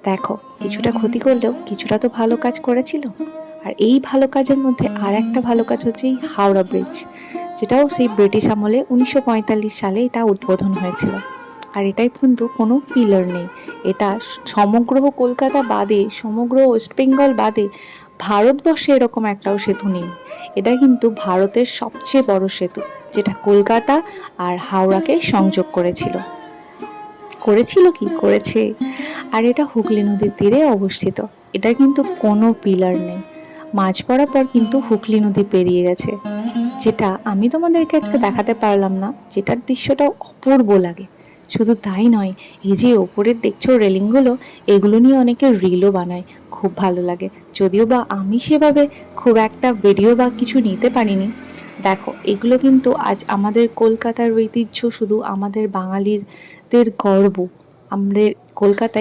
দেখো, কিছুটা ক্ষতি করলেও কিছুটা তো ভালো কাজ করেছিল। আর এই ভালো কাজের মধ্যে আর একটা ভালো কাজ হচ্ছে এই হাওড়া ব্রিজ, যেটাও সেই ব্রিটিশ আমলে 1945 সালে এটা উদ্বোধন হয়েছিল। আর এটাই কিন্তু কোনো পিলার নেই। এটা সমগ্র কলকাতা বাদে, সমগ্র ওয়েস্ট বেঙ্গল বাদে ভারতবর্ষে এরকম একটাও সেতু নেই। এটা কিন্তু ভারতের সবচেয়ে বড় সেতু, যেটা কলকাতা আর হাওড়াকে সংযোগ করেছিল কি করেছে। আর এটা হুগলি নদীর তীরে অবস্থিত। এটা কিন্তু কোনো পিলার নেই। মাঝ বরাবর কিন্তু হুগলি নদী পেরিয়ে গেছে, যেটা আমি তোমাদেরকে আজকে দেখাতে পারলাম না, যেটার দৃশ্যটা অপূর্ব লাগে। শুধু তাই নয়, এই যে ওপরের দেখছো রেলিংগুলো, এগুলো নিয়ে অনেকে রিলও বানায়, খুব ভালো লাগে। যদিও বা আমি সেভাবে খুব একটা ভিডিও বা কিছু নিতে পারিনি। দেখো, এগুলো কিন্তু আজ আমাদের কলকাতার ঐতিহ্য, শুধু আমাদের বাঙালিদের গর্ব। আমাদের কলকাতায়